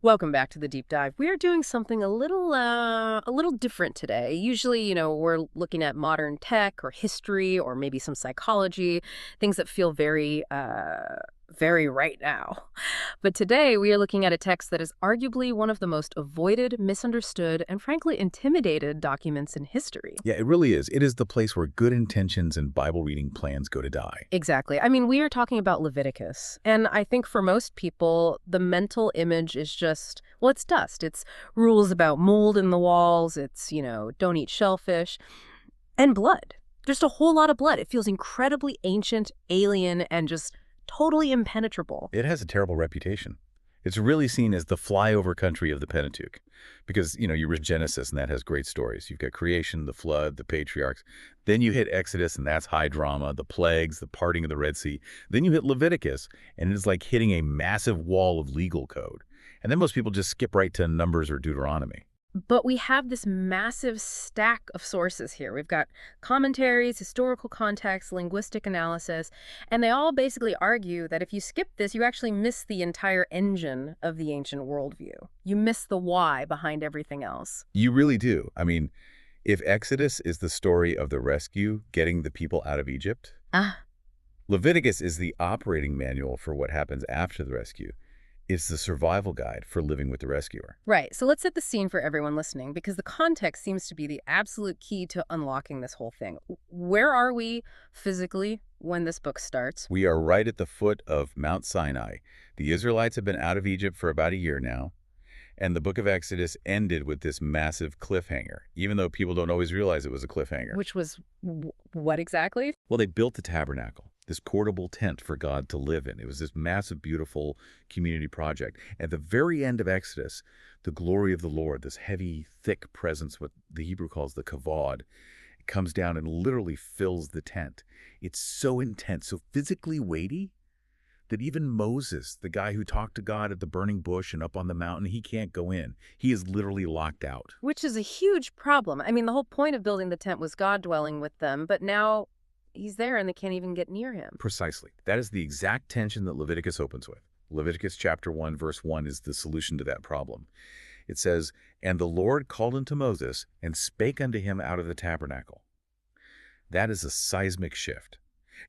Welcome back to the deep dive. We are doing something a little different today. Usually, we're looking at modern tech or history or maybe some psychology, things that feel very right now. But today we are looking at a text that is arguably one of the most avoided, misunderstood, and frankly intimidated documents in history. Yeah, it really is. It is the place where good intentions and Bible reading plans go to die. Exactly. I mean, we are talking about Leviticus. And I think for most people, the mental image is just, well, it's dust. It's rules about mold in the walls. It's, don't eat shellfish and blood. Just a whole lot of blood. It feels incredibly ancient, alien, and just totally impenetrable. It has a terrible reputation. It's really seen as the flyover country of the Pentateuch because, you read Genesis and that has great stories. You've got creation, the flood, the patriarchs. Then you hit Exodus and that's high drama, the plagues, the parting of the Red Sea. Then you hit Leviticus and it's like hitting a massive wall of legal code. And then most people just skip right to Numbers or Deuteronomy. But we have this massive stack of sources here. We've got commentaries, historical context, linguistic analysis, and they all basically argue that if you skip this, you actually miss the entire engine of the ancient worldview. You miss the why behind everything else. You really do. I mean, if Exodus is the story of the rescue, getting the people out of Egypt, Ah, Leviticus is the operating manual for what happens after the rescue. It's the survival guide for living with the rescuer. right. So let's set the scene for everyone listening, because the context seems to be the absolute key to unlocking this whole thing. Where are we physically when this book starts? We are right at the foot of Mount Sinai. The Israelites have been out of Egypt for about a year now, and the book of Exodus ended with this massive cliffhanger, even though people don't always realize it was a cliffhanger. Which was what exactly? Well, they built the tabernacle, this portable tent for God to live in. It was this massive, beautiful community project. At the very end of Exodus, the glory of the Lord, this heavy, thick presence, what the Hebrew calls the kavod, it comes down and literally fills the tent. It's so intense, so physically weighty, that even Moses, the guy who talked to God at the burning bush and up on the mountain, he can't go in. He is literally locked out. Which is a huge problem. I mean, the whole point of building the tent was God dwelling with them, but now he's there and they can't even get near him. Precisely. That is the exact tension that Leviticus opens with. Leviticus chapter 1, verse 1 is the solution to that problem. It says, "And the Lord called unto Moses, and spake unto him out of the tabernacle." That is a seismic shift.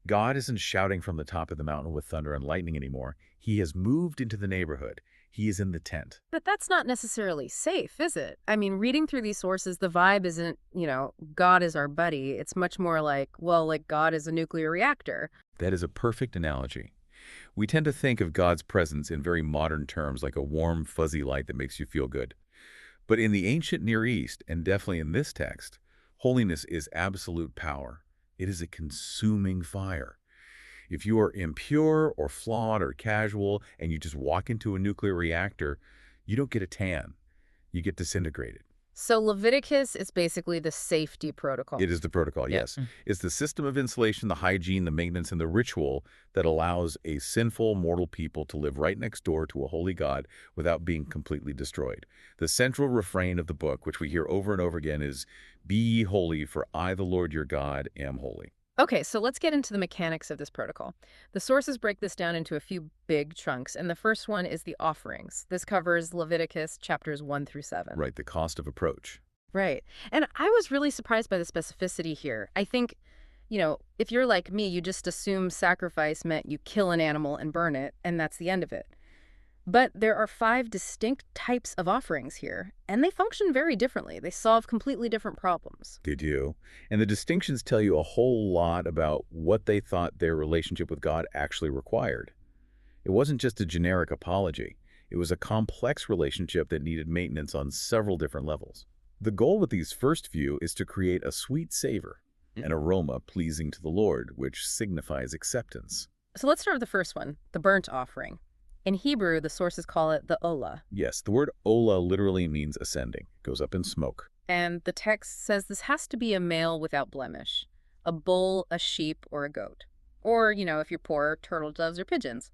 God isn't shouting from the top of the mountain with thunder and lightning anymore. He has moved into the neighborhood. He is in the tent. But that's not necessarily safe, is it? I mean, reading through these sources, the vibe isn't, God is our buddy. It's much more like, well, like God is a nuclear reactor. That is a perfect analogy. We tend to think of God's presence in very modern terms, like a warm, fuzzy light that makes you feel good. But in the ancient Near East, and definitely in this text, holiness is absolute power. It is a consuming fire. If you are impure or flawed or casual and you just walk into a nuclear reactor, you don't get a tan. You get disintegrated. So Leviticus is basically the safety protocol. It is the protocol, Yeah. yes. It's the system of insulation, the hygiene, the maintenance, and the ritual that allows a sinful, mortal people to live right next door to a holy God without being completely destroyed. The central refrain of the book, which we hear over and over again, is, "Be ye holy, for I, the Lord your God, am holy." Okay, so let's get into the mechanics of this protocol. The sources break this down into a few big chunks, and the first one is the offerings. This covers Leviticus chapters 1 through 7. Right, the cost of approach. Right. And I was really surprised by the specificity here. I think, if you're like me, you just assume sacrifice meant you kill an animal and burn it, and that's the end of it. But there are 5 distinct types of offerings here, and they function very differently. They solve completely different problems. They do. And the distinctions tell you a whole lot about what they thought their relationship with God actually required. It wasn't just a generic apology. It was a complex relationship that needed maintenance on several different levels. The goal with these first few is to create a sweet savor, an aroma pleasing to the Lord, which signifies acceptance. So let's start with the first one, the burnt offering. In Hebrew, the sources call it the olah, Yes, the word olah literally means ascending. It goes up in smoke. and the text says this has to be a male without blemish, a bull, a sheep, or a goat. Or, if you're poor, turtle doves or pigeons.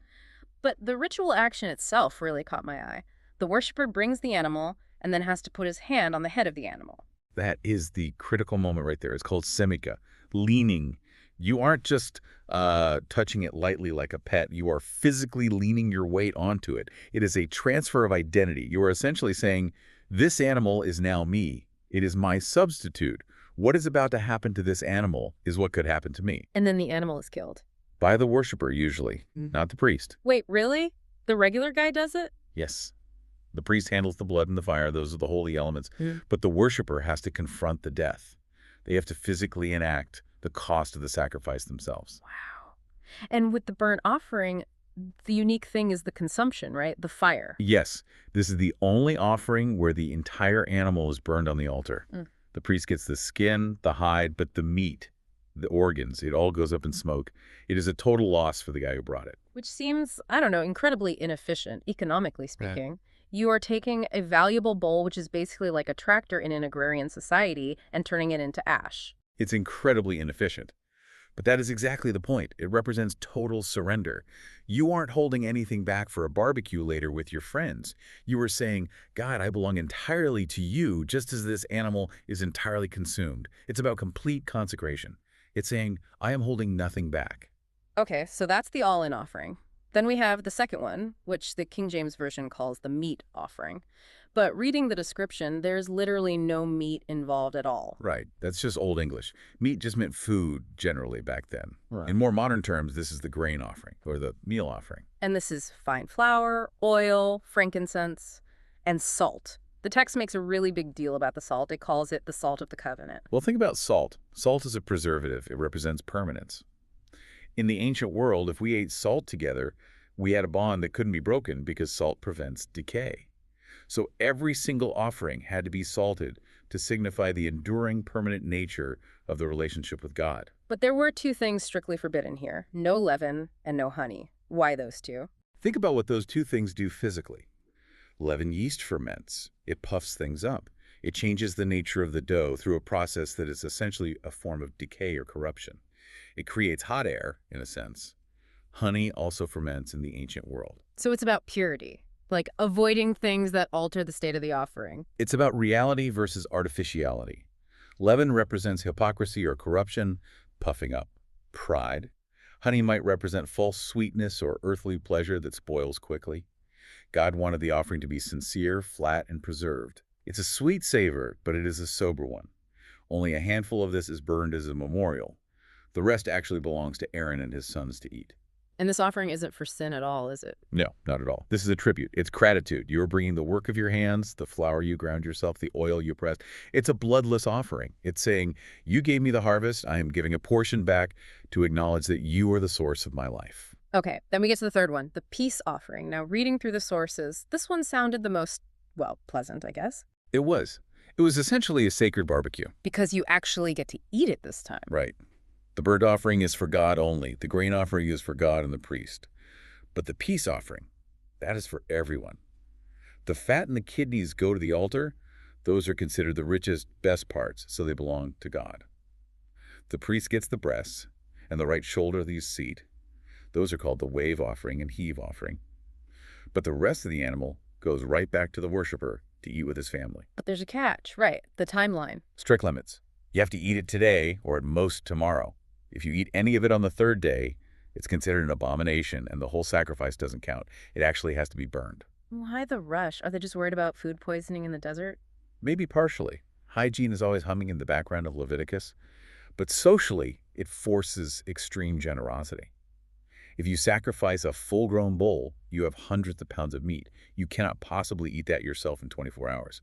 But the ritual action itself really caught my eye. The worshiper brings the animal and then has to put his hand on the head of the animal. That is the critical moment right there. It's called semika, leaning, You aren't just touching it lightly like a pet. You are physically leaning your weight onto it. It is a transfer of identity. You are essentially saying, this animal is now me. It is my substitute. What is about to happen to this animal is what could happen to me. And then the animal is killed. By the worshiper, usually, not the priest. Wait, really? The regular guy does it? Yes. The priest handles the blood and the fire. Those are the holy elements. But the worshiper has to confront the death. They have to physically enact the cost of the sacrifice themselves. Wow. And with the burnt offering, the unique thing is the consumption, right? The fire. Yes. This is the only offering where the entire animal is burned on the altar. The priest gets the skin, the hide, but the meat, the organs, it all goes up in smoke. It is a total loss for the guy who brought it. Which seems, I don't know, incredibly inefficient, economically speaking. You are taking a valuable bowl, which is basically like a tractor in an agrarian society, and turning it into ash. It's incredibly inefficient. But that is exactly the point. It represents total surrender. You aren't holding anything back for a barbecue later with your friends. You are saying, God, I belong entirely to you, just as this animal is entirely consumed. It's about complete consecration. It's saying, I am holding nothing back. Okay, so that's the all-in offering. Then we have the second one, which the King James Version calls the meat offering. But reading the description, there's literally no meat involved at all. Right. That's just Old English. Meat just meant food generally back then. Right. In more modern terms, this is the grain offering or the meal offering. And this is fine flour, oil, frankincense, and salt. The text makes a really big deal about the salt. It calls it the salt of the covenant. Well, think about salt. Salt is a preservative. It represents permanence. In the ancient world, if we ate salt together, we had a bond that couldn't be broken because salt prevents decay. So every single offering had to be salted to signify the enduring, permanent nature of the relationship with God. But there were two things strictly forbidden here. No leaven and no honey. Why those two? Think about what those two things do physically. Leaven yeast ferments. It puffs things up. It changes the nature of the dough through a process that is essentially a form of decay or corruption. It creates hot air, in a sense. Honey also ferments in the ancient world. So it's about purity, like avoiding things that alter the state of the offering. It's about reality versus artificiality. Leaven represents hypocrisy or corruption, puffing up. Pride. Honey might represent false sweetness or earthly pleasure that spoils quickly. God wanted the offering to be sincere, flat, and preserved. It's a sweet savor, but it is a sober one. Only a handful of this is burned as a memorial. The rest actually belongs to Aaron and his sons to eat. And this offering isn't for sin at all, is it? No, not at all. This is a tribute. It's gratitude. You are bringing the work of your hands, the flour you ground yourself, the oil you pressed. It's a bloodless offering. It's saying, you gave me the harvest. I am giving a portion back to acknowledge that you are the source of my life. Okay, then we get to the third one, the peace offering. Now, reading through the sources, this one sounded the most, well, pleasant, I guess. It was. It was essentially a sacred barbecue. Because you actually get to eat it this time. Right. The burnt offering is for God only. The grain offering is for God and the priest. But the peace offering, that is for everyone. The fat and the kidneys go to the altar. Those are considered the richest, best parts, so they belong to God. The priest gets the breasts and the right shoulder of the seat. Those are called the wave offering and heave offering. But the rest of the animal goes right back to the worshiper to eat with his family. But there's a catch, right? The timeline. Strict limits. You have to eat it today or at most tomorrow. If you eat any of it on the third day, it's considered an abomination and the whole sacrifice doesn't count. It actually has to be burned. Why the rush? Are they just worried about food poisoning in the desert? Maybe partially. Hygiene is always humming in the background of Leviticus. But socially, it forces extreme generosity. If you sacrifice a full-grown bull, you have hundreds of pounds of meat. You cannot possibly eat that yourself in 24 hours.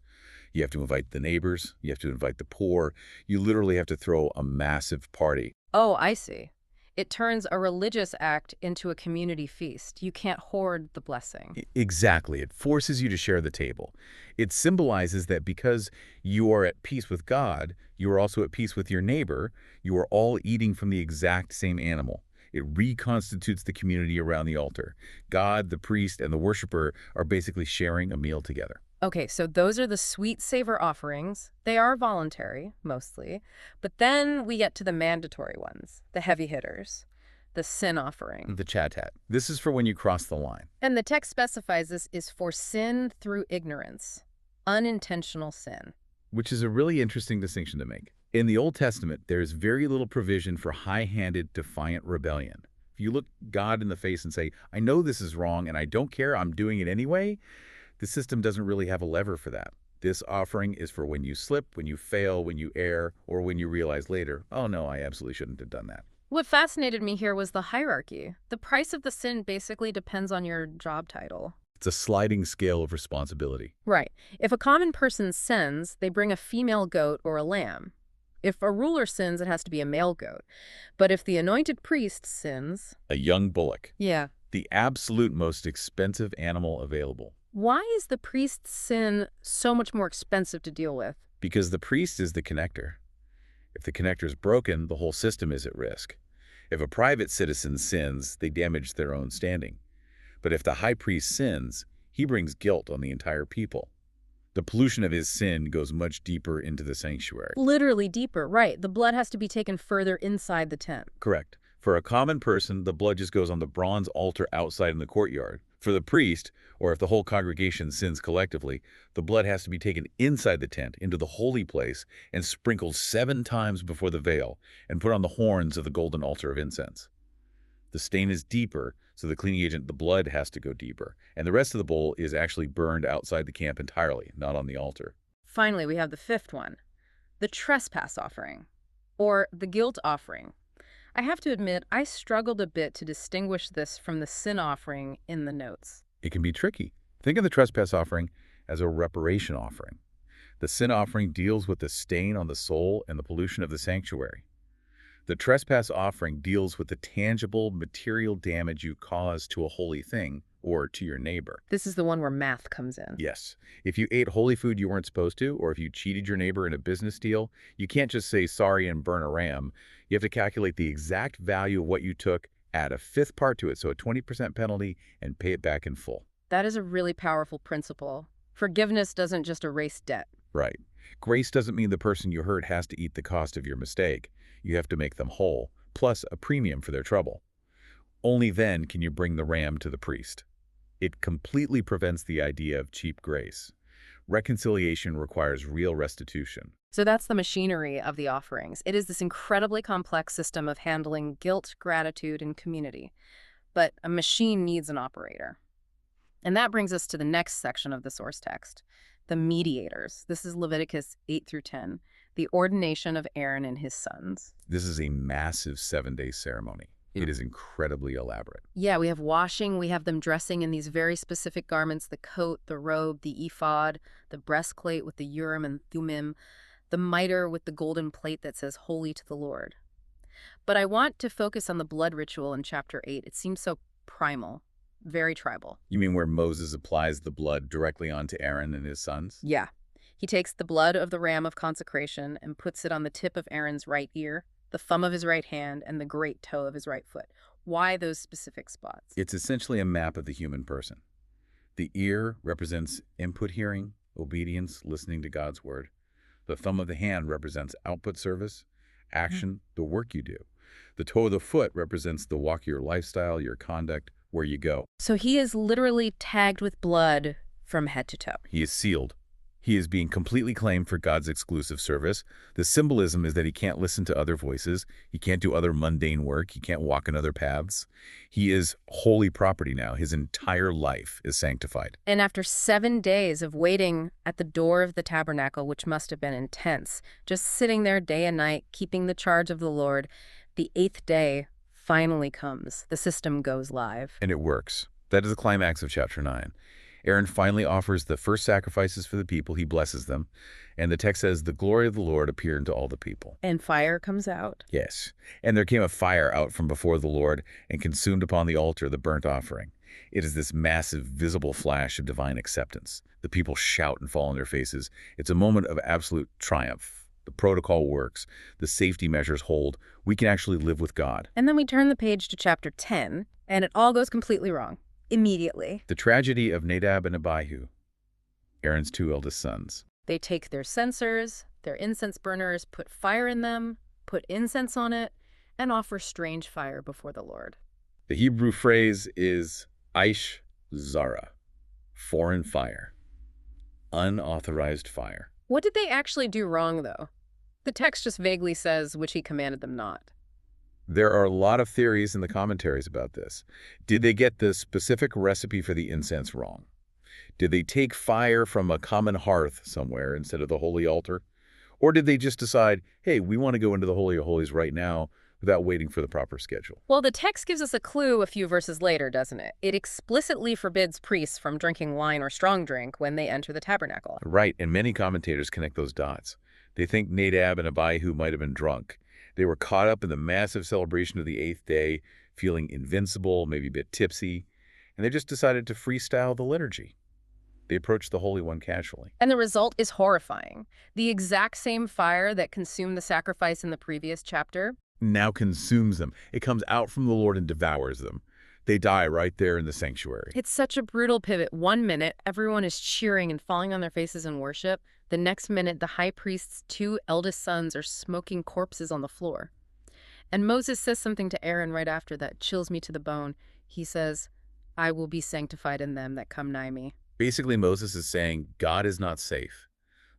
You have to invite the neighbors. You have to invite the poor. You literally have to throw a massive party. Oh, I see. It turns a religious act into a community feast. You can't hoard the blessing. Exactly. It forces you to share the table. It symbolizes that because you are at peace with God, you are also at peace with your neighbor. You are all eating from the exact same animal. It reconstitutes the community around the altar. God, the priest, and the worshiper are basically sharing a meal together. Okay, so those are the sweet savor offerings. They are voluntary, mostly. But then we get to the mandatory ones, the heavy hitters, the sin offering. The chatat. This is for when you cross the line. And the text specifies this is for sin through ignorance, unintentional sin. Which is a really interesting distinction to make. In the Old Testament, there is very little provision for high-handed, defiant rebellion. If you look God in the face and say, I know this is wrong and I don't care, I'm doing it anyway, the system doesn't really have a lever for that. This offering is for when you slip, when you fail, when you err, or when you realize later, oh no, I absolutely shouldn't have done that. What fascinated me here was the hierarchy. The price of the sin basically depends on your job title. It's a sliding scale of responsibility. Right. If a common person sins, they bring a female goat or a lamb. If a ruler sins, it has to be a male goat. But if the anointed priest sins... A young bullock. Yeah. The absolute most expensive animal available. Why is the priest's sin so much more expensive to deal with? Because the priest is the connector. If the connector is broken, the whole system is at risk. If a private citizen sins, they damage their own standing. But if the high priest sins, he brings guilt on the entire people. The pollution of his sin goes much deeper into the sanctuary. Literally deeper, right. The blood has to be taken further inside the tent. Correct. For a common person, the blood just goes on the bronze altar outside in the courtyard. For the priest, or if the whole congregation sins collectively, the blood has to be taken inside the tent, into the holy place, and sprinkled 7 times before the veil, and put on the horns of the golden altar of incense. The stain is deeper, so the cleaning agent, the blood, has to go deeper. And the rest of the bowl is actually burned outside the camp entirely, not on the altar. Finally, we have the 5th one, the trespass offering, or the guilt offering. I have to admit, I struggled a bit to distinguish this from the sin offering in the notes. It can be tricky. Think of the trespass offering as a reparation offering. The sin offering deals with the stain on the soul and the pollution of the sanctuary. The trespass offering deals with the tangible, material damage you cause to a holy thing or to your neighbor. This is the one where math comes in. Yes. If you ate holy food you weren't supposed to, or if you cheated your neighbor in a business deal, you can't just say sorry and burn a ram. You have to calculate the exact value of what you took, add a 5th part to it, so a 20% penalty, and pay it back in full. That is a really powerful principle. Forgiveness doesn't just erase debt. Right. Grace doesn't mean the person you hurt has to eat the cost of your mistake. You have to make them whole, plus a premium for their trouble. Only then can you bring the ram to the priest. It completely prevents the idea of cheap grace. Reconciliation requires real restitution. So that's the machinery of the offerings. It is this incredibly complex system of handling guilt, gratitude, and community. But a machine needs an operator. And that brings us to the next section of the source text, the mediators. This is Leviticus 8 through 10, the ordination of Aaron and his sons. This is a massive 7-day ceremony. It is incredibly elaborate. Yeah, we have washing, we have them dressing in these very specific garments, the coat, the robe, the ephod, the breastplate with the Urim and Thummim, the mitre with the golden plate that says holy to the Lord. But I want to focus on the blood ritual in chapter 8. It seems so primal, very tribal. You mean where Moses applies the blood directly onto Aaron and his sons? Yeah. He takes the blood of the ram of consecration and puts it on the tip of Aaron's right ear, the thumb of his right hand, and the great toe of his right foot. Why those specific spots? It's essentially a map of the human person. The ear represents input hearing, obedience, listening to God's word. The thumb of the hand represents output service, action, the work you do. The toe of the foot represents the walk of your lifestyle, your conduct, where you go. So he is literally tagged with blood from head to toe. He is sealed. He is being completely claimed for God's exclusive service. The symbolism is that he can't listen to other voices. He can't do other mundane work. He can't walk in other paths. He is holy property now. His entire life is sanctified. And after 7 days of waiting at the door of the tabernacle, which must have been intense, just sitting there day and night, keeping the charge of the Lord, the 8th day finally comes. The system goes live. And it works. That is the climax of chapter 9. Aaron finally offers the first sacrifices for the people. He blesses them. And the text says, the glory of the Lord appeared to all the people. And fire comes out. Yes. And there came a fire out from before the Lord and consumed upon the altar the burnt offering. It is this massive, visible flash of divine acceptance. The people shout and fall on their faces. It's a moment of absolute triumph. The protocol works. The safety measures hold. We can actually live with God. And then we turn the page to chapter 10, and it all goes completely wrong. Immediately. The tragedy of Nadab and Abihu, Aaron's 2 eldest sons. They take their censers, their incense burners, put fire in them, put incense on it, and offer strange fire before the Lord. The Hebrew phrase is Aish Zara, foreign fire, unauthorized fire. What did they actually do wrong, though? The text just vaguely says, which he commanded them not. There are a lot of theories in the commentaries about this. Did they get the specific recipe for the incense wrong? Did they take fire from a common hearth somewhere instead of the holy altar? Or did they just decide, hey, we want to go into the Holy of Holies right now without waiting for the proper schedule? Well, the text gives us a clue a few verses later, doesn't it? It explicitly forbids priests from drinking wine or strong drink when they enter the tabernacle. Right, and many commentators connect those dots. They think Nadab and Abihu might have been drunk. They were caught up in the massive celebration of the eighth day, feeling invincible, maybe a bit tipsy, and they just decided to freestyle the liturgy. They approached the Holy One casually. And the result is horrifying. The exact same fire that consumed the sacrifice in the previous chapter. Now consumes them. It comes out from the Lord and devours them. They die right there in the sanctuary. It's such a brutal pivot. 1 minute, everyone is cheering and falling on their faces in worship. The next minute, the high priest's 2 eldest sons are smoking corpses on the floor. And Moses says something to Aaron right after that chills me to the bone. He says, I will be sanctified in them that come nigh me. Basically, Moses is saying God is not safe.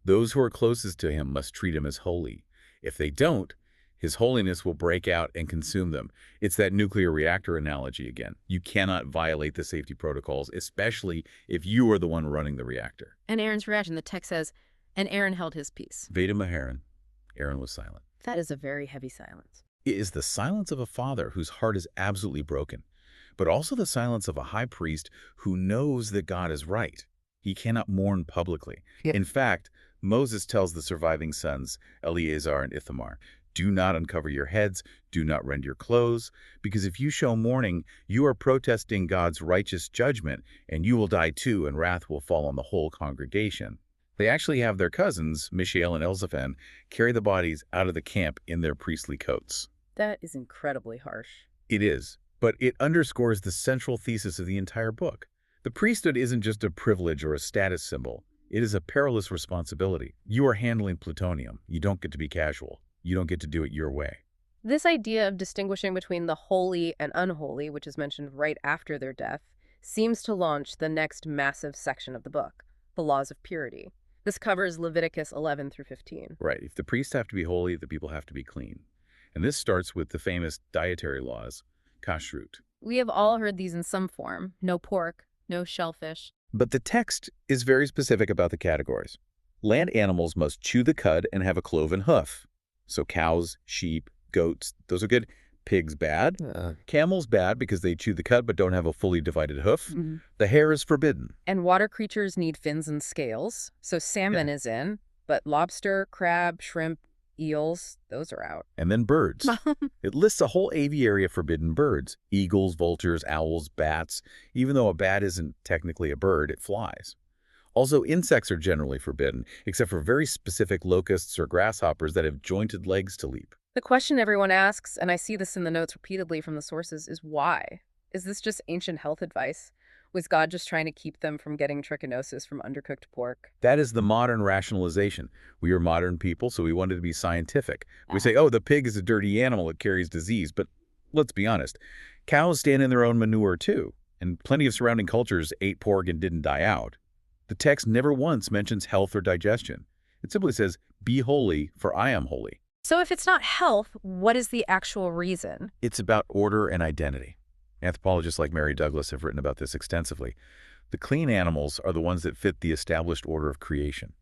Those who are closest to him must treat him as holy. If they don't, his holiness will break out and consume them. It's that nuclear reactor analogy again. You cannot violate the safety protocols, especially if you are the one running the reactor. And Aaron's reaction, the text says, and Aaron held his peace. Veda Maharan. Aaron was silent. That is a very heavy silence. It is the silence of a father whose heart is absolutely broken, but also the silence of a high priest who knows that God is right. He cannot mourn publicly. Yeah. In fact, Moses tells the surviving sons, Eleazar and Ithamar, do not uncover your heads, do not rend your clothes, because if you show mourning, you are protesting God's righteous judgment, and you will die too, and wrath will fall on the whole congregation. They actually have their cousins, Mishael and Elzaphan, carry the bodies out of the camp in their priestly coats. That is incredibly harsh. It is, but it underscores the central thesis of the entire book. The priesthood isn't just a privilege or a status symbol. It is a perilous responsibility. You are handling plutonium. You don't get to be casual. You don't get to do it your way. This idea of distinguishing between the holy and unholy, which is mentioned right after their death, seems to launch the next massive section of the book, the laws of purity. This covers Leviticus 11 through 15. Right. If the priests have to be holy, the people have to be clean. And this starts with the famous dietary laws, kashrut. We have all heard these in some form. No pork, no shellfish. But the text is very specific about the categories. Land animals must chew the cud and have a cloven hoof. So cows, sheep, goats, those are good. Pigs, bad. Camels, bad because they chew the cud but don't have a fully divided hoof. The hare is forbidden. And water creatures need fins and scales. So salmon is in, but lobster, crab, shrimp, eels, those are out. And then birds. It lists a whole aviary of forbidden birds. Eagles, vultures, owls, bats. Even though a bat isn't technically a bird, it flies. Also, insects are generally forbidden, except for very specific locusts or grasshoppers that have jointed legs to leap. The question everyone asks, and I see this in the notes repeatedly from the sources, is why? Is this just ancient health advice? Was God just trying to keep them from getting trichinosis from undercooked pork? That is the modern rationalization. We are modern people, so we wanted to be scientific. We say, oh, the pig is a dirty animal, it carries disease. But let's be honest, cows stand in their own manure too, and plenty of surrounding cultures ate pork and didn't die out. The text never once mentions health or digestion. It simply says, be holy, for I am holy. So if it's not health, what is the actual reason? It's about order and identity. Anthropologists like Mary Douglas have written about this extensively. The clean animals are the ones that fit the established order of creation.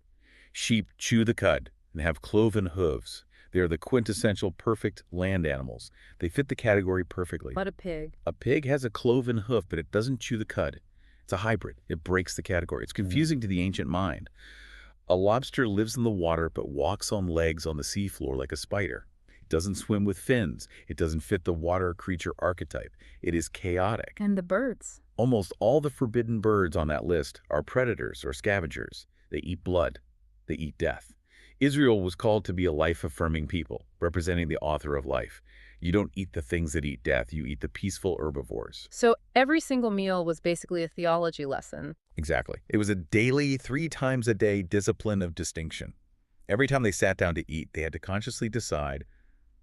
Sheep chew the cud and have cloven hooves. They are the quintessential perfect land animals. They fit the category perfectly. But a pig. A pig has a cloven hoof, but it doesn't chew the cud. It's a hybrid. It breaks the category. It's confusing to the ancient mind. A lobster lives in the water but walks on legs on the seafloor like a spider. It doesn't swim with fins. It doesn't fit the water creature archetype. It is chaotic. And the birds. Almost all the forbidden birds on that list are predators or scavengers. They eat blood. They eat death. Israel was called to be a life-affirming people, representing the author of life. You don't eat the things that eat death. You eat the peaceful herbivores. So every single meal was basically a theology lesson. Exactly. It was a daily, 3 times a day discipline of distinction. Every time they sat down to eat, they had to consciously decide,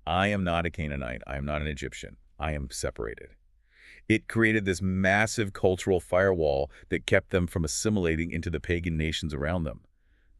I am not a Canaanite. I am not an Egyptian. I am separated. It created this massive cultural firewall that kept them from assimilating into the pagan nations around them.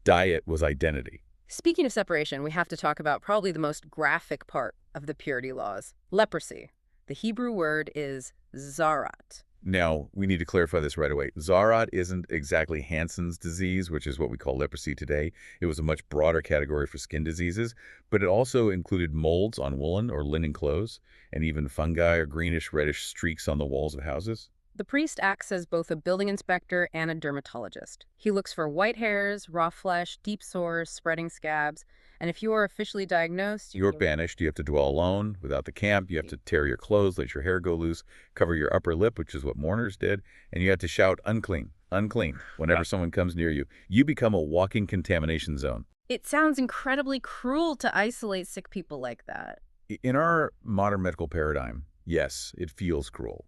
Diet was identity. Speaking of separation, we have to talk about probably the most graphic part of the purity laws, leprosy. The Hebrew word is zarat. Now, we need to clarify this right away. Zarat isn't exactly Hansen's disease, which is what we call leprosy today. It was a much broader category for skin diseases, but it also included molds on woolen or linen clothes, and even fungi or greenish-reddish streaks on the walls of houses. The priest acts as both a building inspector and a dermatologist. He looks for white hairs, raw flesh, deep sores, spreading scabs, and if you are officially diagnosed, You're banished. You have to dwell alone without the camp. You have to tear your clothes, let your hair go loose, cover your upper lip, which is what mourners did, and you have to shout, "Unclean, unclean," whenever someone comes near you. You become a walking contamination zone. It sounds incredibly cruel to isolate sick people like that. In our modern medical paradigm, yes, it feels cruel.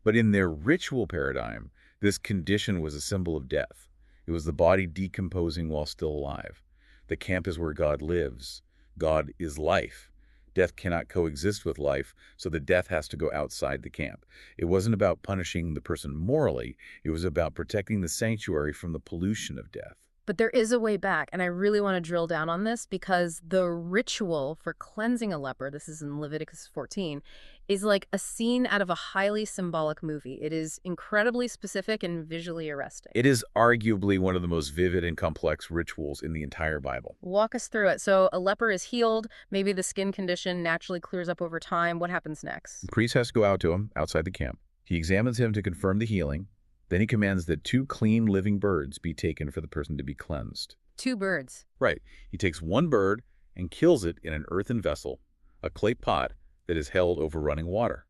But in their ritual paradigm, this condition was a symbol of death. It was the body decomposing while still alive. The camp is where God lives. God is life. Death cannot coexist with life, so the death has to go outside the camp. It wasn't about punishing the person morally. It was about protecting the sanctuary from the pollution of death. But there is a way back, and I really want to drill down on this because the ritual for cleansing a leper, this is in Leviticus 14, is like a scene out of a highly symbolic movie. It is incredibly specific and visually arresting. It is arguably one of the most vivid and complex rituals in the entire Bible. Walk us through it. So a leper is healed, maybe the skin condition naturally clears up over time. What happens next? The priest has to go out to him outside the camp. He examines him to confirm the healing. Then he commands that 2 clean living birds be taken for the person to be cleansed. 2 birds. Right. He takes one bird and kills it in an earthen vessel, a clay pot that is held over running water.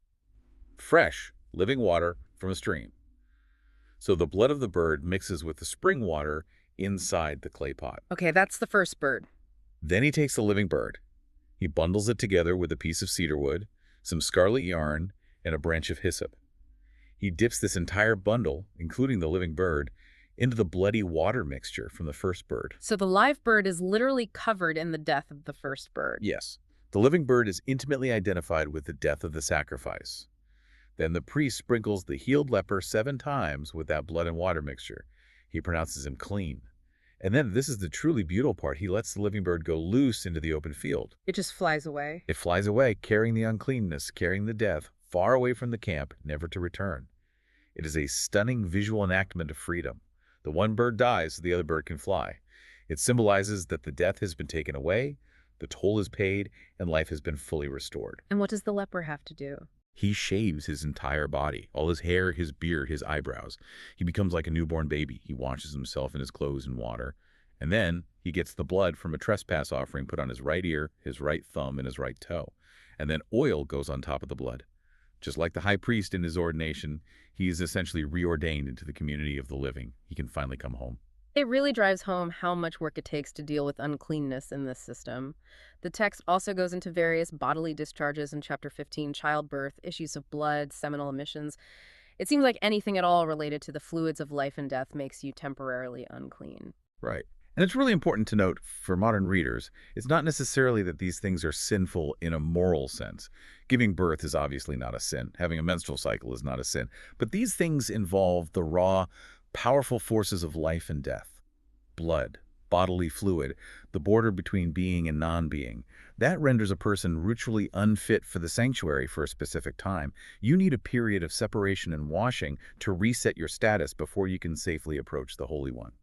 Fresh, living water from a stream. So the blood of the bird mixes with the spring water inside the clay pot. Okay, that's the first bird. Then he takes the living bird. He bundles it together with a piece of cedar wood, some scarlet yarn, and a branch of hyssop. He dips this entire bundle, including the living bird, into the bloody water mixture from the first bird. So the live bird is literally covered in the death of the first bird. Yes. The living bird is intimately identified with the death of the sacrifice. Then the priest sprinkles the healed leper 7 times with that blood and water mixture. He pronounces him clean. And then, this is the truly beautiful part, he lets the living bird go loose into the open field. It just flies away. It flies away, carrying the uncleanness, carrying the death, far away from the camp, never to return. It is a stunning visual enactment of freedom. The one bird dies so the other bird can fly. It symbolizes that the death has been taken away, the toll is paid, and life has been fully restored. And what does the leper have to do? He shaves his entire body, all his hair, his beard, his eyebrows. He becomes like a newborn baby. He washes himself and his clothes in water. And then he gets the blood from a trespass offering put on his right ear, his right thumb, and his right toe. And then oil goes on top of the blood. Just like the high priest in his ordination, he is essentially reordained into the community of the living. He can finally come home. It really drives home how much work it takes to deal with uncleanness in this system. The text also goes into various bodily discharges in chapter 15, childbirth, issues of blood, seminal emissions. It seems like anything at all related to the fluids of life and death makes you temporarily unclean. Right. And it's really important to note for modern readers, it's not necessarily that these things are sinful in a moral sense. Giving birth is obviously not a sin. Having a menstrual cycle is not a sin. But these things involve the raw, powerful forces of life and death. Blood, bodily fluid, the border between being and non-being. That renders a person ritually unfit for the sanctuary for a specific time. You need a period of separation and washing to reset your status before you can safely approach the Holy One.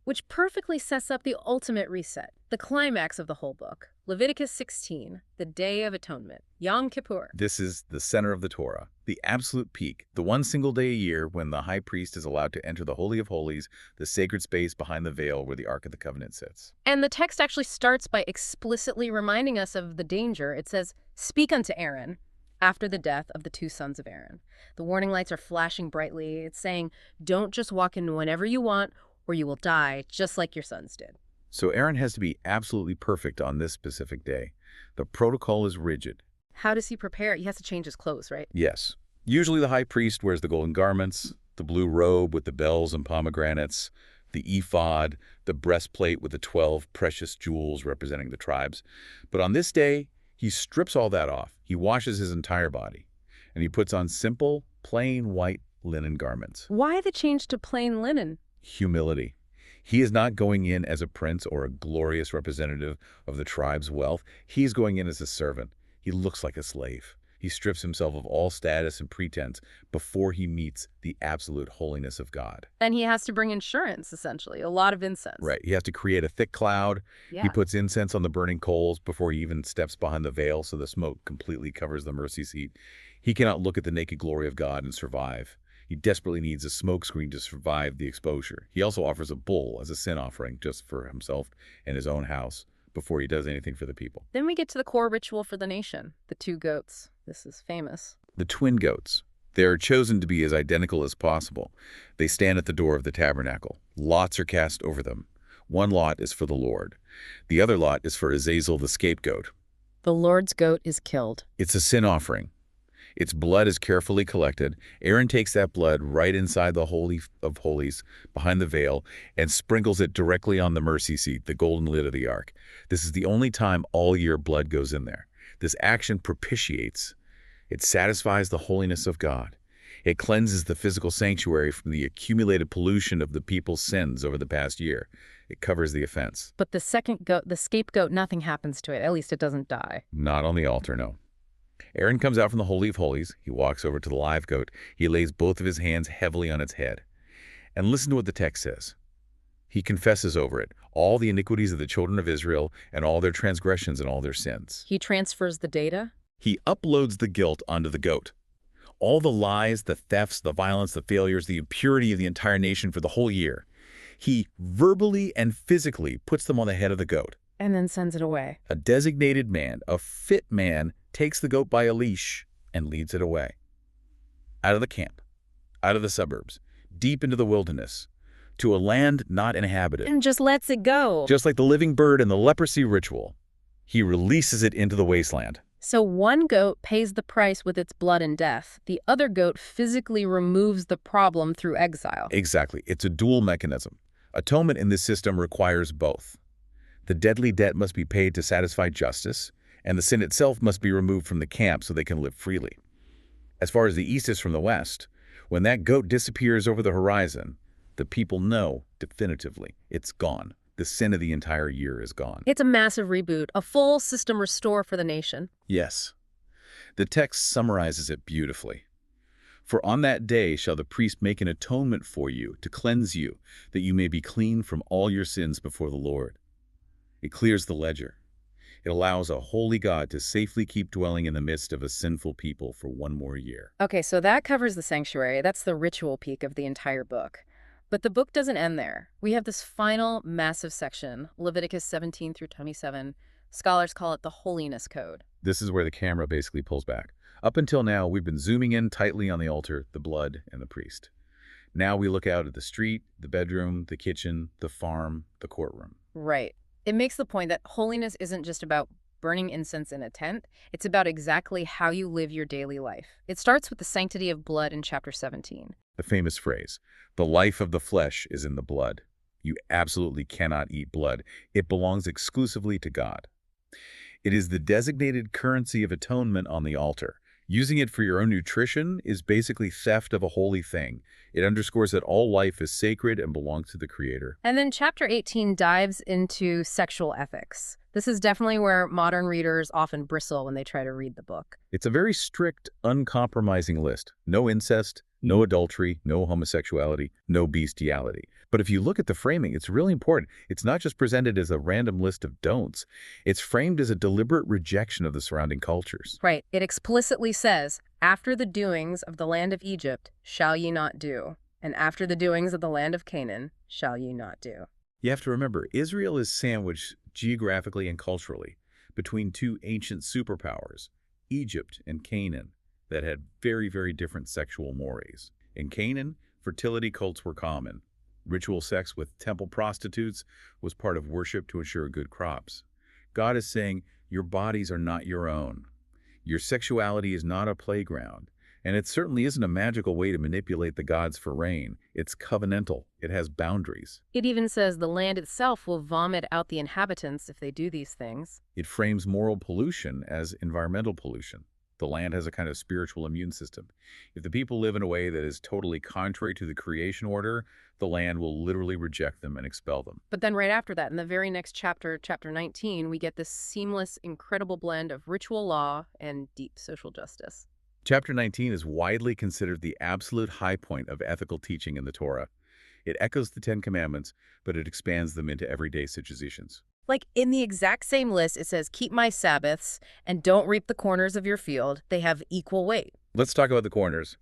Which perfectly sets up the ultimate reset, the climax of the whole book. Leviticus 16, the Day of Atonement, Yom Kippur. This is the center of the Torah, the absolute peak, the one single day a year when the high priest is allowed to enter the Holy of Holies, the sacred space behind the veil where the Ark of the Covenant sits. And the text actually starts by explicitly reminding us of the danger. It says, "Speak unto Aaron," after the death of the 2 sons of Aaron. The warning lights are flashing brightly. It's saying, don't just walk in whenever you want, or you will die, just like your sons did. So Aaron has to be absolutely perfect on this specific day. The protocol is rigid. How does he prepare? He has to change his clothes, right? Yes. Usually the high priest wears the golden garments, the blue robe with the bells and pomegranates, the ephod, the breastplate with the 12 precious jewels representing the tribes. But on this day, he strips all that off. He washes his entire body, and he puts on simple, plain white linen garments. Why the change to plain linen? Humility. He is not going in as a prince or a glorious representative of the tribe's wealth. He's going in as a servant. He looks like a slave. He strips himself of all status and pretense before he meets the absolute holiness of God. And he has to bring insurance, essentially, a lot of incense. Right. He has to create a thick cloud. He Yeah. puts incense on the burning coals before he even steps behind the veil so the smoke completely covers the mercy seat. He cannot look at the naked glory of God and survive. He desperately needs a smoke screen to survive the exposure. He also offers a bull as a sin offering just for himself and his own house before he does anything for the people. Then we get to the core ritual for the nation, the 2 goats. This is famous. The twin goats. They are chosen to be as identical as possible. They stand at the door of the tabernacle. Lots are cast over them. One lot is for the Lord. The other lot is for Azazel the scapegoat. The Lord's goat is killed. It's a sin offering. Its blood is carefully collected. Aaron takes that blood right inside the Holy of Holies, behind the veil, and sprinkles it directly on the mercy seat, the golden lid of the ark. This is the only time all year blood goes in there. This action propitiates. It satisfies the holiness of God. It cleanses the physical sanctuary from the accumulated pollution of the people's sins over the past year. It covers the offense. But the second goat, the scapegoat, nothing happens to it. At least it doesn't die. Not on the altar, no. Aaron comes out from the Holy of Holies. He walks over to the live goat. He lays both of his hands heavily on its head. And listen to what the text says. He confesses over it all the iniquities of the children of Israel and all their transgressions and all their sins. He transfers the data. He uploads the guilt onto the goat. All the lies, the thefts, the violence, the failures, the impurity of the entire nation for the whole year. He verbally and physically puts them on the head of the goat. And then sends it away. A designated man, a fit man, takes the goat by a leash and leads it away. Out of the camp, out of the suburbs, deep into the wilderness, to a land not inhabited. And just lets it go. Just like the living bird in the leprosy ritual, he releases it into the wasteland. So one goat pays the price with its blood and death. The other goat physically removes the problem through exile. Exactly. It's a dual mechanism. Atonement in this system requires both. The deadly debt must be paid to satisfy justice, and the sin itself must be removed from the camp so they can live freely. As far as the east is from the west, when that goat disappears over the horizon, the people know definitively it's gone. The sin of the entire year is gone. It's a massive reboot, a full system restore for the nation. Yes. The text summarizes it beautifully. For on that day shall the priest make an atonement for you to cleanse you, that you may be clean from all your sins before the Lord. It clears the ledger. It allows a holy God to safely keep dwelling in the midst of a sinful people for one more year. Okay, so that covers the sanctuary. That's the ritual peak of the entire book. But the book doesn't end there. We have this final massive section, Leviticus 17 through 27. Scholars call it the holiness code. This is where the camera basically pulls back. Up until now, we've been zooming in tightly on the altar, the blood, and the priest. Now we look out at the street, the bedroom, the kitchen, the farm, the courtroom. Right. It makes the point that holiness isn't just about burning incense in a tent. It's about exactly how you live your daily life. It starts with the sanctity of blood in chapter 17. The famous phrase, the life of the flesh is in the blood. You absolutely cannot eat blood. It belongs exclusively to God. It is the designated currency of atonement on the altar. Using it for your own nutrition is basically theft of a holy thing. It underscores that all life is sacred and belongs to the Creator. And then chapter 18 dives into sexual ethics. This is definitely where modern readers often bristle when they try to read the book. It's a very strict, uncompromising list. No incest, no adultery, no homosexuality, no bestiality. But if you look at the framing, it's really important. It's not just presented as a random list of don'ts. It's framed as a deliberate rejection of the surrounding cultures. Right. It explicitly says, after the doings of the land of Egypt shall ye not do, and after the doings of the land of Canaan shall ye not do. You have to remember, Israel is sandwiched geographically and culturally between two ancient superpowers, Egypt and Canaan, that had very, very different sexual mores. In Canaan, fertility cults were common. Ritual sex with temple prostitutes was part of worship to ensure good crops. God is saying, your bodies are not your own. Your sexuality is not a playground. And it certainly isn't a magical way to manipulate the gods for rain. It's covenantal. It has boundaries. It even says the land itself will vomit out the inhabitants if they do these things. It frames moral pollution as environmental pollution. The land has a kind of spiritual immune system. If the people live in a way that is totally contrary to the creation order, the land will literally reject them and expel them. But then right after that, in the very next chapter, chapter 19, we get this seamless, incredible blend of ritual law and deep social justice. Chapter 19 is widely considered the absolute high point of ethical teaching in the Torah. It echoes the Ten Commandments, but it expands them into everyday situations. Like in the exact same list, it says, keep my Sabbaths and don't reap the corners of your field. They have equal weight. Let's talk about the corners.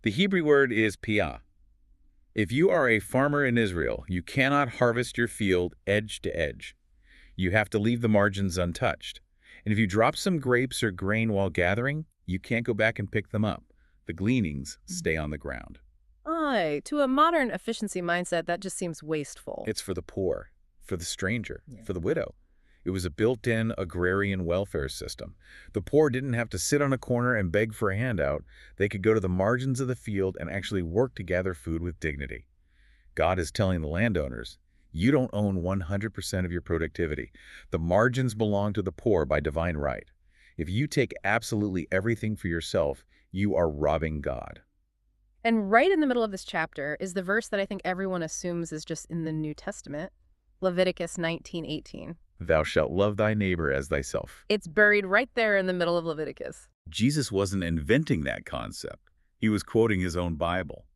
The Hebrew word is piyah. If you are a farmer in Israel, you cannot harvest your field edge to edge. You have to leave the margins untouched. And if you drop some grapes or grain while gathering, you can't go back and pick them up. The gleanings stay on the ground. Aye, to a modern efficiency mindset, that just seems wasteful. It's for the poor, for the stranger, Yeah. for the widow. It was a built-in agrarian welfare system. The poor didn't have to sit on a corner and beg for a handout. They could go to the margins of the field and actually work to gather food with dignity. God is telling the landowners, you don't own 100% of your productivity. The margins belong to the poor by divine right. If you take absolutely everything for yourself, you are robbing God. And right in the middle of this chapter is the verse that I think everyone assumes is just in the New Testament, Leviticus 19:18. Thou shalt love thy neighbor as thyself. It's buried right there in the middle of Leviticus. Jesus wasn't inventing that concept. He was quoting his own Bible.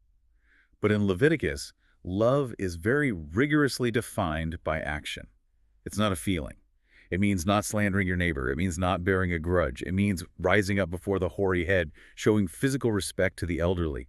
But in Leviticus, love is very rigorously defined by action. It's not a feeling. It means not slandering your neighbor. It means not bearing a grudge. It means rising up before the hoary head, showing physical respect to the elderly.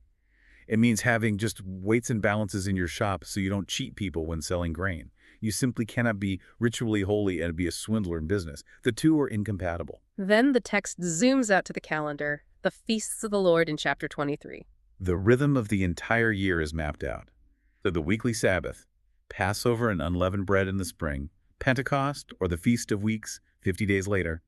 It means having just weights and balances in your shop so you don't cheat people when selling grain. You simply cannot be ritually holy and be a swindler in business. The two are incompatible. Then the text zooms out to the calendar, the feasts of the Lord in chapter 23. The rhythm of the entire year is mapped out. So the weekly Sabbath, Passover and unleavened bread in the spring, Pentecost or the Feast of Weeks 50 days later,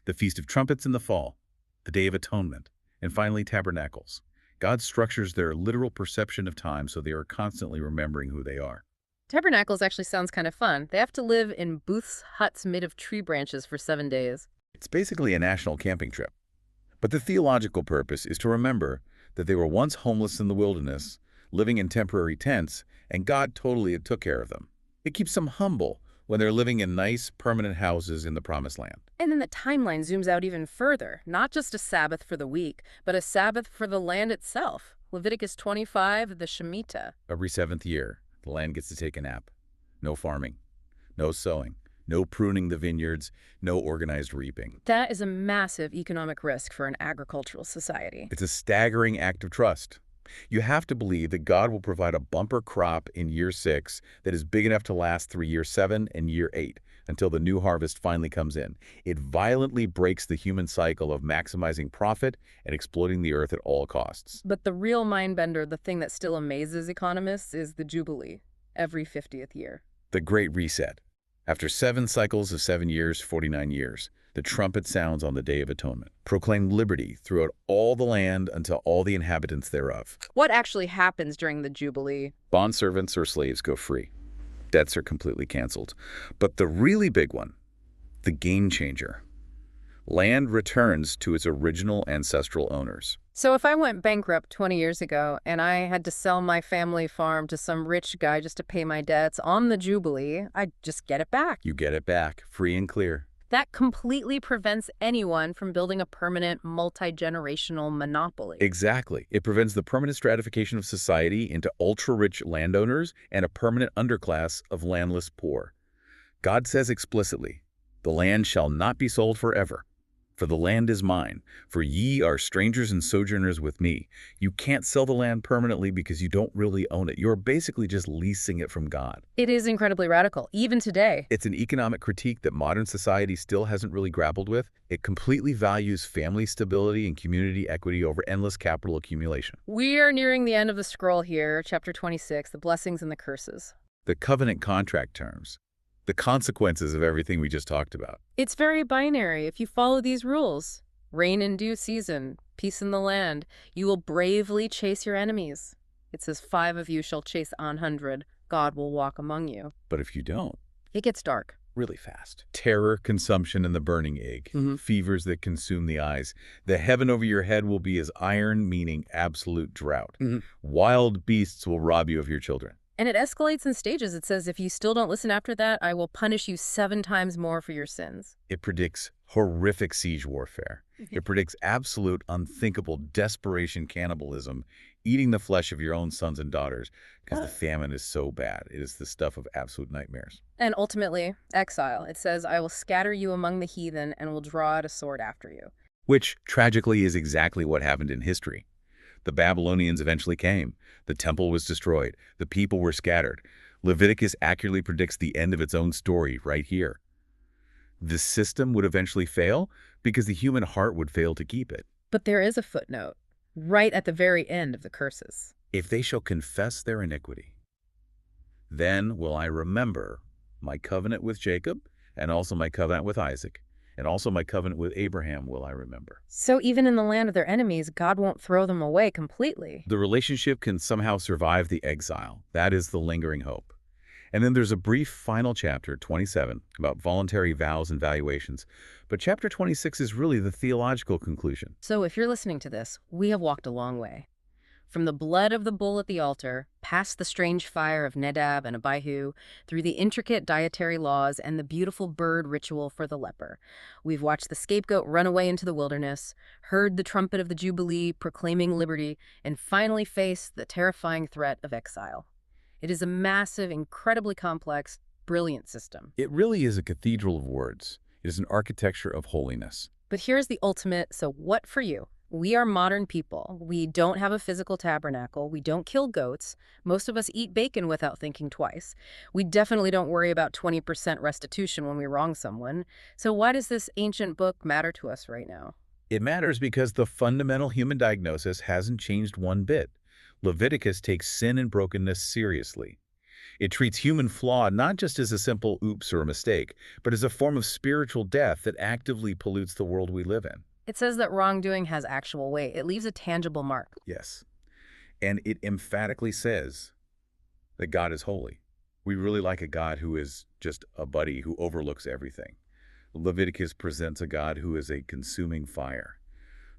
the Feast of Trumpets in the fall, the Day of Atonement, and finally Tabernacles. God structures their literal perception of time so they are constantly remembering who they are. Tabernacles actually sounds kind of fun. They have to live in booths, huts made of tree branches for 7 days. It's basically a national camping trip. But the theological purpose is to remember that they were once homeless in the wilderness, living in temporary tents, and God totally took care of them. It keeps them humble when they're living in nice, permanent houses in the Promised Land. And then the timeline zooms out even further. Not just a Sabbath for the week, but a Sabbath for the land itself. Leviticus 25, the Shemitah. Every 7th year, the land gets to take a nap. No farming, no sowing, no pruning the vineyards, no organized reaping. That is a massive economic risk for an agricultural society. It's a staggering act of trust. You have to believe that God will provide a bumper crop in year 6 that is big enough to last through year 7 and year 8 until the new harvest finally comes in. It violently breaks the human cycle of maximizing profit and exploiting the earth at all costs. But the real mind-bender, the thing that still amazes economists, is the Jubilee, every 50th year. The Great Reset. After 7 cycles of 7 years, 49 years, the trumpet sounds on the Day of Atonement. Proclaim liberty throughout all the land unto all the inhabitants thereof. What actually happens during the Jubilee? Bondservants or slaves go free. Debts are completely canceled. But the really big one, the game changer. Land returns to its original ancestral owners. So if I went bankrupt 20 years ago and I had to sell my family farm to some rich guy just to pay my debts on the Jubilee, I'd just get it back. You get it back, free and clear. That completely prevents anyone from building a permanent, multi-generational monopoly. Exactly. It prevents the permanent stratification of society into ultra-rich landowners and a permanent underclass of landless poor. God says explicitly, the land shall not be sold forever. For the land is mine, for ye are strangers and sojourners with me. You can't sell the land permanently because you don't really own it. You're basically just leasing it from God. It is incredibly radical, even today. It's an economic critique that modern society still hasn't really grappled with. It completely values family stability and community equity over endless capital accumulation. We are nearing the end of the scroll here, chapter 26, the blessings and the curses. The covenant contract terms. The consequences of everything we just talked about. It's very binary. If you follow these rules, rain in due season, peace in the land, you will bravely chase your enemies. It says 5 of you shall chase 100. God will walk among you. But if you don't, It gets dark. really fast. Terror, consumption, and the burning egg. Fevers that consume the eyes. The heaven over your head will be as iron, meaning absolute drought. Wild beasts will rob you of your children. And it escalates in stages. It says, if you still don't listen after that, I will punish you 7 times more for your sins. It predicts horrific siege warfare. It predicts absolute, unthinkable desperation cannibalism, eating the flesh of your own sons and daughters, because the famine is so bad. It is the stuff of absolute nightmares. And ultimately, exile. It says, I will scatter you among the heathen and will draw out a sword after you. Which, tragically, is exactly what happened in history. The Babylonians eventually came. The temple was destroyed. The people were scattered. Leviticus accurately predicts the end of its own story right here. The system would eventually fail because the human heart would fail to keep it. But there is a footnote, right at the very end of the curses. If they shall confess their iniquity, then will I remember my covenant with Jacob, and also my covenant with Isaac, and also my covenant with Abraham will I remember. So even in the land of their enemies, God won't throw them away completely. The relationship can somehow survive the exile. That is the lingering hope. And then there's a brief final chapter, 27, about voluntary vows and valuations. But chapter 26 is really the theological conclusion. So if you're listening to this, we have walked a long way. From the blood of the bull at the altar, past the strange fire of Nadab and Abihu, through the intricate dietary laws and the beautiful bird ritual for the leper. We've watched the scapegoat run away into the wilderness, heard the trumpet of the Jubilee proclaiming liberty, and finally faced the terrifying threat of exile. It is a massive, incredibly complex, brilliant system. It really is a cathedral of words. It is an architecture of holiness. But here's the ultimate, so what for you? We are modern people. We don't have a physical tabernacle. We don't kill goats. Most of us eat bacon without thinking twice. We definitely don't worry about 20% restitution when we wrong someone. So why does this ancient book matter to us right now? It matters because the fundamental human diagnosis hasn't changed one bit. Leviticus takes sin and brokenness seriously. It treats human flaw not just as a simple oops or a mistake, but as a form of spiritual death that actively pollutes the world we live in. It says that wrongdoing has actual weight. It leaves a tangible mark. Yes. And it emphatically says that God is holy. We really like a God who is just a buddy who overlooks everything. Leviticus presents a God who is a consuming fire.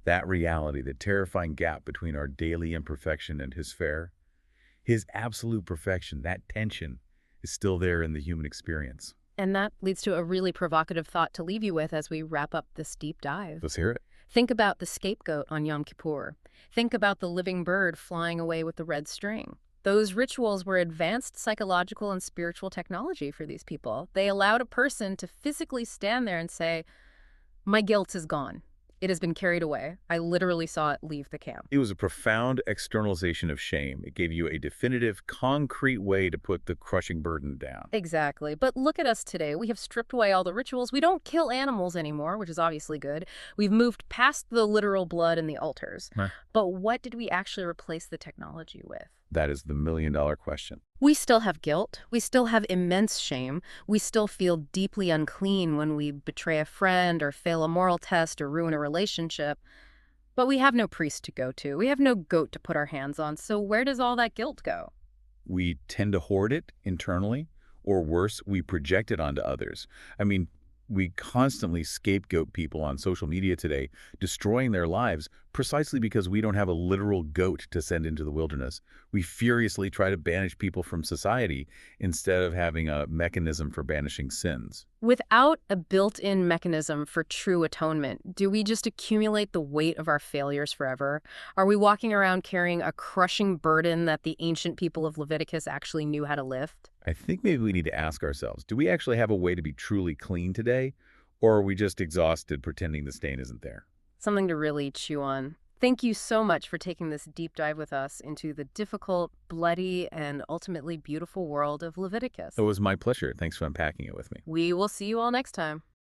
That reality, the terrifying gap between our daily imperfection and his fair, his absolute perfection, that tension is still there in the human experience. And that leads to a really provocative thought to leave you with as we wrap up this deep dive. Let's hear it. Think about the scapegoat on Yom Kippur. Think about the living bird flying away with the red string. Those rituals were advanced psychological and spiritual technology for these people. They allowed a person to physically stand there and say, my guilt is gone. It has been carried away. I literally saw it leave the camp. It was a profound externalization of shame. It gave you a definitive, concrete way to put the crushing burden down. Exactly. But look at us today. We have stripped away all the rituals. We don't kill animals anymore, which is obviously good. We've moved past the literal blood and the altars. Right. But what did we actually replace the technology with? That is the million-dollar question. We still have guilt. We still have immense shame. We still feel deeply unclean when we betray a friend or fail a moral test or ruin a relationship. But we have no priest to go to. We have no goat to put our hands on. So where does all that guilt go? We tend to hoard it internally, or worse, we project it onto others. I mean, we constantly scapegoat people on social media today, destroying their lives precisely because we don't have a literal goat to send into the wilderness. We furiously try to banish people from society instead of having a mechanism for banishing sins. Without a built-in mechanism for true atonement, do we just accumulate the weight of our failures forever? Are we walking around carrying a crushing burden that the ancient people of Leviticus actually knew how to lift? I think maybe we need to ask ourselves, do we actually have a way to be truly clean today? Or are we just exhausted pretending the stain isn't there? Something to really chew on. Thank you so much for taking this deep dive with us into the difficult, bloody, and ultimately beautiful world of Leviticus. It was my pleasure. Thanks for unpacking it with me. We will see you all next time.